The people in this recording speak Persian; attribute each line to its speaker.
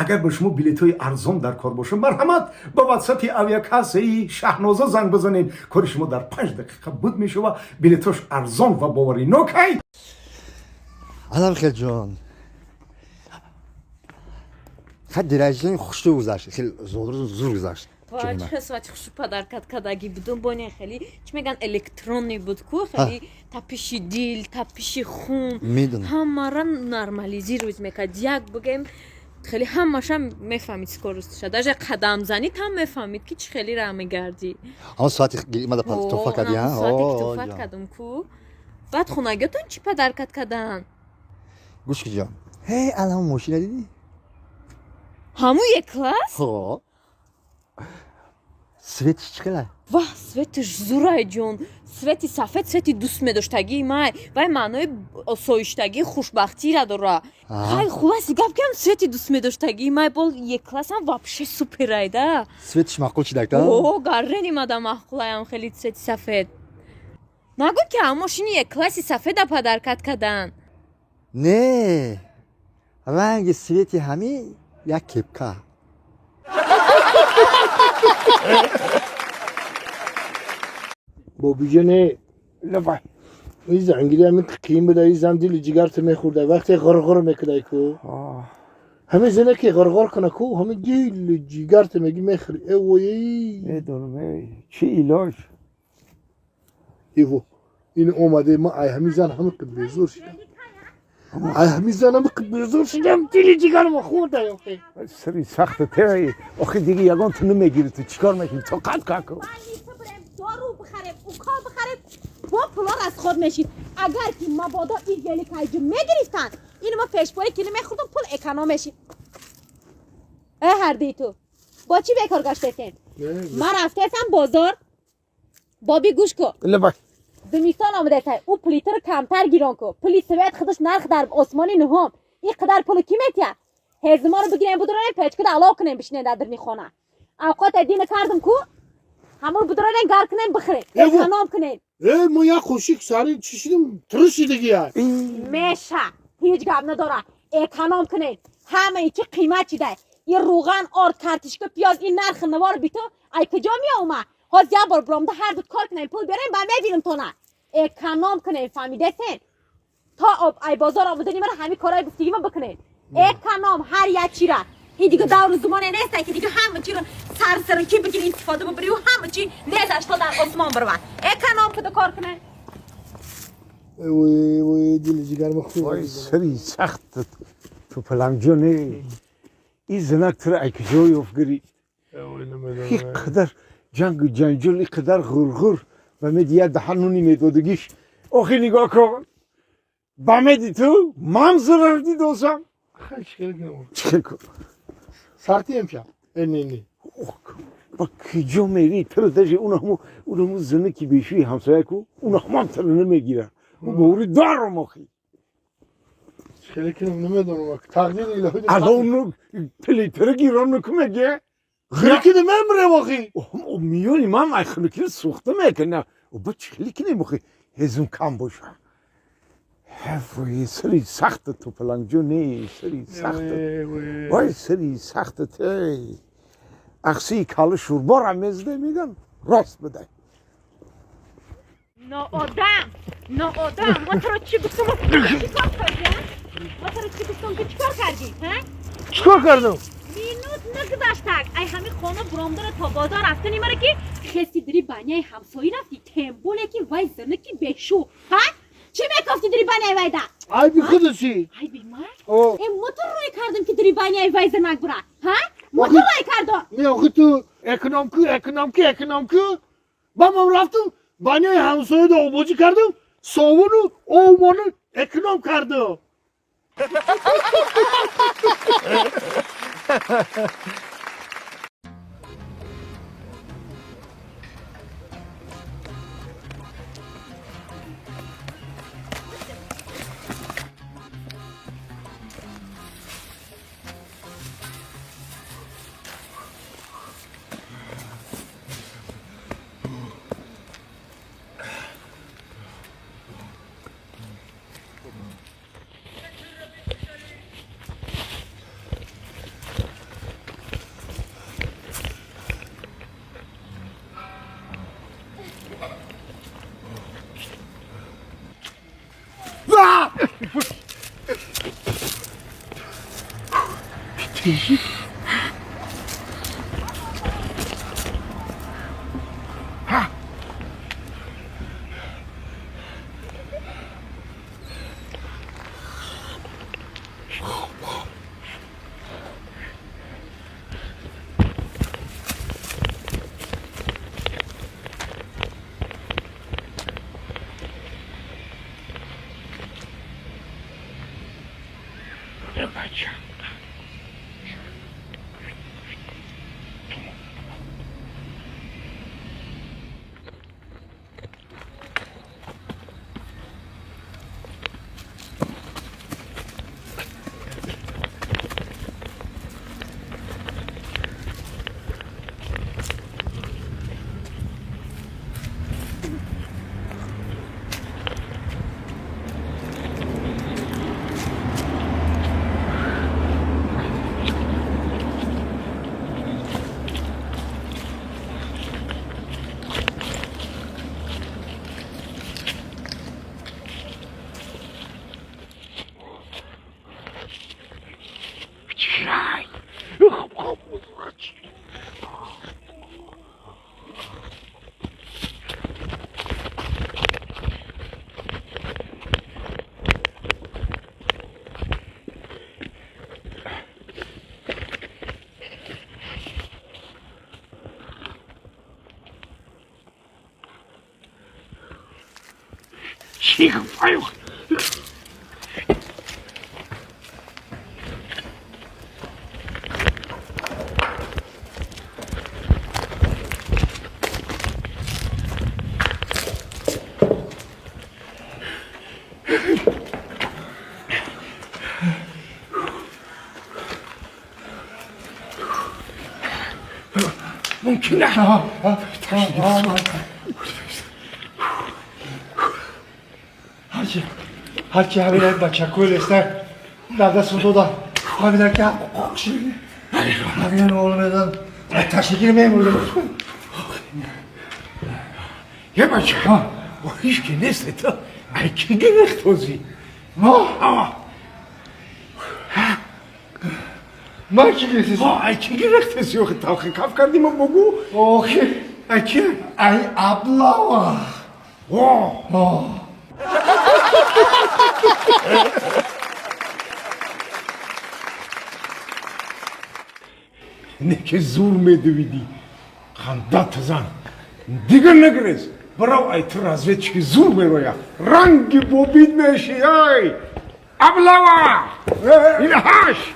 Speaker 1: اگر به شما بلیط‌های ارزان در کار باشه مرحمت با واتساپ اویاکاسی شهنازه زنگ بزنید، کار شما در 5 دقیقه بود میشه و بلیطاش ارزان و باوری نوکی.
Speaker 2: علم خیلی جان خیلی درجه خوشی گذشت، خیلی زور گذشت.
Speaker 3: وای چه ساعتی خوشی پدرکت کداگی بدون بانی خیلی چی میگن الکترونی بود کو خیلی تپش دیل تپش خون
Speaker 2: میدونم
Speaker 3: همه را نرمالیزی روز میکرد. یک بگیم خیلی همش هم میفهمید سکورست شد، در قدم زنی هم میفهمید که چه خیلی را میگردی.
Speaker 2: همون ساعتی ماده توفا کردی ها؟
Speaker 3: ساعتی که توفا کردم کو بعد خونگیتون چی پدرکت کدن؟
Speaker 2: گوش که جان هی الان ماشین دیدی؟
Speaker 3: همون یک کلاس؟
Speaker 2: ها سویتش چقدر؟
Speaker 3: واه سویتش زورای جون، سویتی سفید سویتی دوست میداشتگی مای وای معنای سویشتگی خوشبختی را داره. خیلی خوب است گپ کم سویتی دوست میداشتگی مای بول یک کلاس هم واپشه سوپرای ده.
Speaker 2: سویتش معقول چی دکتر؟
Speaker 3: اوه گرنی مادم معقولایم خیلی سویتی سفید. نگو که هم ماشینی یک کلاسی سفید پدرکت کدن.
Speaker 2: نه رنگ سویتی همی یک کپکه.
Speaker 4: بابی جونه
Speaker 1: لبای
Speaker 4: این زنگیری همین قیم بده این زم دیل جگرت میخورده وقتی غرغر میکده کو همه زنه که غرغر کنه کو همه دیل جگرت میگی میخوری اوی
Speaker 1: میدونم چی ایلاج
Speaker 4: ایوو این اومده ما ای همین زن همه قد بیزور شدم ای همین زن همه قد بیزور شدم دیل جگر ما خورده
Speaker 1: سری سخت تایی آخه دیگه یگان تو نمیگیری تو چیکار میکنی تو قد کاکو
Speaker 5: دارو بخریم اوکا بخریم با پولار از خود میشید. اگر که مبادا این گلی کایجو میگرفتن اینو ما پیشباری که نمیخوردم پول اکانوم میشید. هر دی تو با چی بیکار گشتین؟ من رفتم بازار بابی گوش کو
Speaker 1: لبای
Speaker 5: زمستان آمده که او پلیتر کمتر گیران کو پلی سویت خودش نرخ در آسمانی نهم این قدر پول کی میتیه هزما رو بگیریم بدرن پیچ کده علاق کنیم بشینه در درنی خانه اوقات دین کردم کو همون بدرن گار کنیم بخره اکانوم کنیم
Speaker 4: ما یا خوشیک ساری چی شدیم ترشیدگی یا
Speaker 5: میشه هیچ گپ نداره اکانوم کنیم همه چی قیمت چیده این روغن آرد کارتشکو پیاز این نرخ نوار بیتو ای کجا می اومد ها زیاد بار برامده هر دو کار کنیم پول بیاریم با میبینم تو نه اکانوم کنیم فهمیده سن تا ای بازار آمده نیمه همین کارهای گفتگی ما بکنیم اکانوم هر یک چی را این دیگه دور زمانه نیست که دیگه همه چی رو سر کی بگیری استفاده ببری و همه چی نیزش تا در آسمان برون اکانوم کده کار کنه
Speaker 4: وای دیل جگر ما
Speaker 1: وای
Speaker 4: خورده
Speaker 1: سری سخت تو پلنگجونه این زنک تر اکجای افگری این قدر جنگ و جنجل این قدر غرغر و میدیه دهنونی میدودگیش آخی نگاه کن با میدی تو من ضرر دی دوستم
Speaker 4: خیلی شکل کنم
Speaker 1: چه کن
Speaker 4: سرتی امشب نه
Speaker 1: با کجا میری تر داشتی اونمو زنه که بیشوی همسایه کو اونم تر نمیگیره اون گوری دارم آخی
Speaker 4: خیلی کنم نمیدونم تقدیر الهی
Speaker 1: الان پلیتر گیران نکن میگه
Speaker 4: خیلی کنم من واقعی
Speaker 1: میونی من خیلی سوخته میکنه و با چلی کنه مخی هزون کم باشه وای سری سخت تو پلنگجو نه سری سخت وای سری سخت تی اخسی کال شوربار هم مزده میگن راست بده
Speaker 5: نه آدم ما تو رو چی گفتم چیکار کردی ما تو رو چی گفتم که چیکار کردی
Speaker 4: چیکار کردم
Speaker 5: مینوت نگذاشتک ای همین خانه برامدار تا بازار رفته نیماره که کسی داری بانیای همسایی رفتی تنبوله که وای زنه که بشو ها چی میگفتی داری بانیای وای ده
Speaker 4: ای بی خودشی
Speaker 5: ای بی من این موتور روی کردم که داری بانیای وای زنک برا ها موتور روی کردم
Speaker 4: می آخه تو اکنام کو با من رفتم بانیای همسایه دا آباجی کردم ساونو آمانو اکنام کردم Tüyü.
Speaker 1: Ayo. ممكن لا
Speaker 4: هرچی همین بچه کل است داده سودودا همین که خوشی همین olmadan teşekkür memurluğu
Speaker 1: یه بچه با هیچ که نیست تا ایکی گرخت توزی
Speaker 4: ما کی گرفتیز
Speaker 1: ایکی گرخت توزی آخه تلخی کف کردیم و بگو
Speaker 4: اوکی
Speaker 1: ایکی
Speaker 4: ای abla
Speaker 1: نه که زور میدویدی خندت زن دیگر نگرز برو ای تو разведчики زور میرویا رنگی بوبید میشی ای ابلوا این هاش